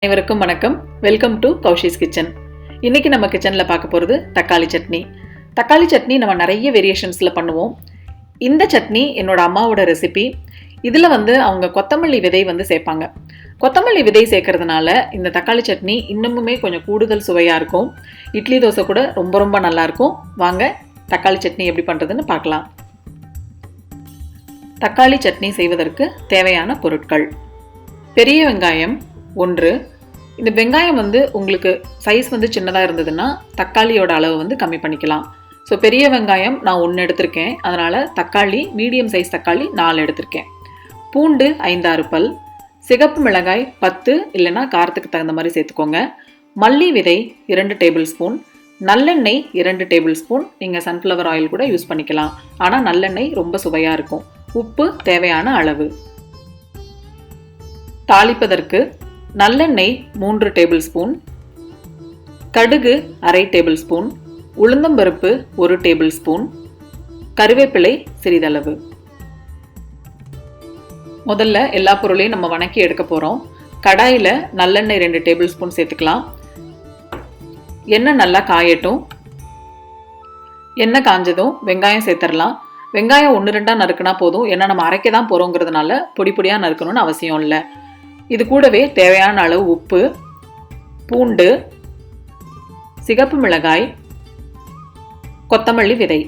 அனைவருக்கும் வணக்கம். Welcome to Kaushi's kitchen. இன்னைக்கு நம்ம கிச்சனில் பார்க்க போகிறது தக்காளி சட்னி. தக்காளி சட்னி நம்ம நிறைய வேரியேஷன்ஸில் பண்ணுவோம். இந்த சட்னி என்னோட அம்மாவோட ரெசிபி. இதில் அவங்க கொத்தமல்லி விதை சேர்ப்பாங்க. கொத்தமல்லி விதை சேர்க்கறதுனால இந்த தக்காளி சட்னி இன்னமுமே கொஞ்சம் கூடுதல் சுவையாக இருக்கும். இட்லி தோசை கூட ரொம்ப ரொம்ப நல்லாயிருக்கும். வாங்க தக்காளி சட்னி எப்படி பண்ணுறதுன்னு பார்க்கலாம். தக்காளி சட்னி செய்வதற்கு தேவையான பொருட்கள்: பெரிய வெங்காயம் 1. இந்த வெங்காயம் உங்களுக்கு சைஸ் சின்னதாக இருந்ததுன்னா தக்காளியோட அளவு கம்மி பண்ணிக்கலாம். ஸோ பெரிய வெங்காயம் நான் 1 எடுத்திருக்கேன். அதனால் தக்காளி மீடியம் சைஸ் தக்காளி 4 எடுத்திருக்கேன். பூண்டு 5-6 பல். சிகப்பு மிளகாய் 10, இல்லைன்னா காரத்துக்கு தகுந்த மாதிரி சேர்த்துக்கோங்க. மல்லி விதை 2 டேபிள் ஸ்பூன். நல்லெண்ணெய் 2 டேபிள் ஸ்பூன். நீங்கள் சன்ஃப்ளவர் ஆயில் கூட யூஸ் பண்ணிக்கலாம். ஆனால் நல்லெண்ணெய் ரொம்ப சுவையாக இருக்கும். உப்பு தேவையான அளவு. தாளிப்பதற்கு நல்லெண்ணெய் 3 டேபிள் ஸ்பூன், கடுகு அரை டேபிள் ஸ்பூன், உளுந்தம்பருப்பு 1 டேபிள் ஸ்பூன், கருவேப்பிலை சிறிதளவு. முதல்ல எல்லா பொருளையும் நம்ம வணக்கி எடுக்க போகிறோம். கடாயில் நல்லெண்ணெய் 2 டேபிள் ஸ்பூன் சேர்த்துக்கலாம். எண்ணெய் நல்லா காயட்டும். எண்ணெய் காஞ்சதும் வெங்காயம் சேர்த்துடலாம். வெங்காயம் 1-2 நறுக்குனா போதும். ஏன்னா நம்ம அரைக்க தான் போகிறோங்கிறதுனால பொடி பொடியாக நறுக்கணும்னு அவசியம் இல்லை. இது கூடவே தேவையான அளவு உப்பு, பூண்டு, சிகப்பு மிளகாய், கொத்தமல்லி விதை,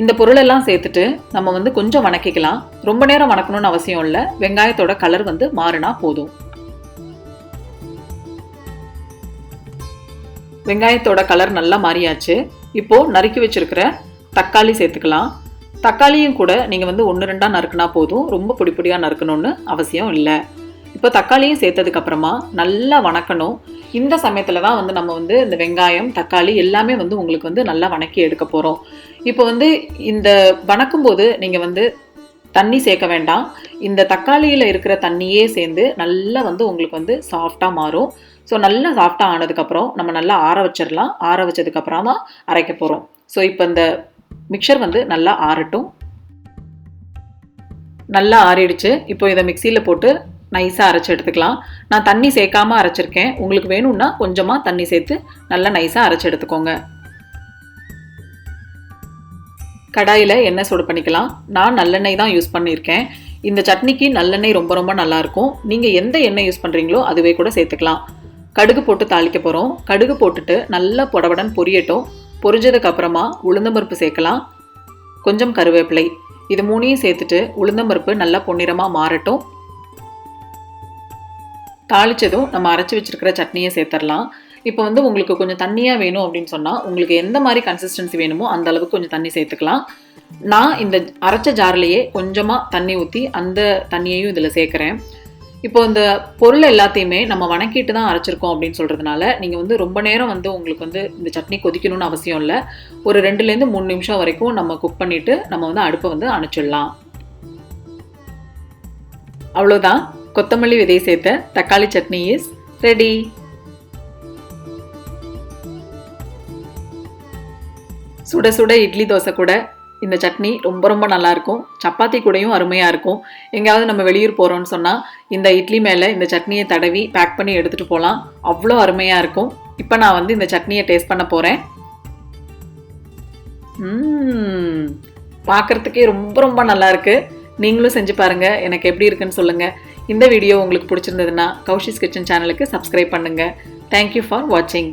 இந்த பொருளெல்லாம் சேர்த்துட்டு நம்ம கொஞ்சம் வணக்கிக்கலாம். ரொம்ப நேரம் வணக்கணும்னு அவசியம் இல்லை. வெங்காயத்தோட கலர் மாறினா போதும். வெங்காயத்தோட கலர் நல்லா மாறியாச்சு. இப்போ நறுக்கி வச்சிருக்கிற தக்காளி சேர்த்துக்கலாம். தக்காளியும் கூட நீங்கள் 1-2 நறுக்குனா போதும். ரொம்ப பொடி பொடியாக நறுக்கணும்னு அவசியம் இல்லை. இப்போ தக்காளியும் சேர்த்ததுக்கு அப்புறமா நல்லா வணக்கணும். இந்த சமயத்தில் தான் நம்ம இந்த வெங்காயம் தக்காளி எல்லாமே உங்களுக்கு நல்லா வணக்கி எடுக்க போகிறோம். இப்போ இந்த வணக்கும் போது நீங்கள் தண்ணி சேர்க்க வேண்டாம். இந்த தக்காளியில் இருக்கிற தண்ணியே சேர்ந்து நல்லா உங்களுக்கு சாஃப்டாக மாறும். ஸோ நல்லா சாஃப்டாக ஆனதுக்கப்புறம் நம்ம நல்லா ஆற வச்சிடலாம். ஆற வச்சதுக்கப்புறம் தான் அரைக்க போகிறோம். ஸோ இப்போ இந்த மிக்சர் நல்லா ஆறட்டும். நல்லா ஆறிடுச்சு. இப்போ இதை மிக்சியில் போட்டு நைஸாக அரைச்சி எடுத்துக்கலாம். நான் தண்ணி சேர்க்காமல் அரைச்சிருக்கேன். உங்களுக்கு வேணும்னா கொஞ்சமாக தண்ணி சேர்த்து நல்லா நைஸாக அரைச்சி எடுத்துக்கோங்க. கடாயில் எண்ணெய் சூடு பண்ணிக்கலாம். நான் நல்லெண்ணெய் தான் யூஸ் பண்ணியிருக்கேன். இந்த சட்னிக்கு நல்லெண்ணெய் ரொம்ப ரொம்ப நல்லாயிருக்கும். நீங்கள் எந்த எண்ணெய் யூஸ் பண்ணுறீங்களோ அதுவே கூட சேர்த்துக்கலாம். கடுகு போட்டு தாளிக்க போகிறோம். கடுகு போட்டுட்டு நல்லா பொடபடன் பொரியட்டும். பொரிஞ்சதுக்கப்புறமா உளுந்தம்பருப்பு சேர்க்கலாம். கொஞ்சம் கருவேப்பிலை. இது 3ஐயும் சேர்த்துட்டு உளுந்தம்பருப்பு நல்லா பொன்னிறமாக மாறட்டும். தாளிச்சதும் நம்ம அரைச்சி வச்சிருக்கிற சட்னியை சேர்த்துடலாம். இப்போ உங்களுக்கு கொஞ்சம் தண்ணியாக வேணும் அப்படின்னு சொன்னால் உங்களுக்கு எந்த மாதிரி கன்சிஸ்டன்சி வேணுமோ அந்த அளவுக்கு கொஞ்சம் தண்ணி சேர்த்துக்கலாம். நான் இந்த அரைச்ச ஜார்லேயே கொஞ்சமாக தண்ணி ஊற்றி அந்த தண்ணியையும் இதில் சேர்க்குறேன். இப்போ இந்த பொருள் எல்லாத்தையுமே நம்ம வணக்கிட்டு தான் அரைச்சிருக்கோம் அப்படின்னு சொல்கிறதுனால நீங்கள் ரொம்ப நேரம் உங்களுக்கு இந்த சட்னி கொதிக்கணும்னு அவசியம் இல்லை. ஒரு 2-3 நிமிஷம் வரைக்கும் நம்ம குக் பண்ணிவிட்டு நம்ம அடுப்பை அணைச்சிடலாம். அவ்வளோதான். கொத்தமல்லி விதை சேர்த்த தக்காளி சட்னி இஸ் ரெடி. சுட சுட இட்லி தோசை கூட இந்த சட்னி ரொம்ப ரொம்ப நல்லாயிருக்கும். சப்பாத்தி கூடயும் அருமையாக இருக்கும். எங்கேயாவது நம்ம வெளியூர் போகிறோம்னு சொன்னால் இந்த இட்லி மேலே இந்த சட்னியை தடவி பேக் பண்ணி எடுத்துகிட்டு போகலாம். அவ்வளோ அருமையாக இருக்கும். இப்போ நான் இந்த சட்னியை டேஸ்ட் பண்ண போகிறேன். பார்க்குறதுக்கே ரொம்ப ரொம்ப நல்லாயிருக்கு. நீங்களும் செஞ்சு பாருங்கள். எனக்கு எப்படி இருக்குன்னு சொல்லுங்கள். இந்த வீடியோ உங்களுக்கு பிடிச்சிருந்ததுன்னா கௌஷிஸ் கிச்சன் சேனலுக்கு சப்ஸ்கிரைப் பண்ணுங்கள். தேங்க்யூ ஃபார் வாட்சிங்.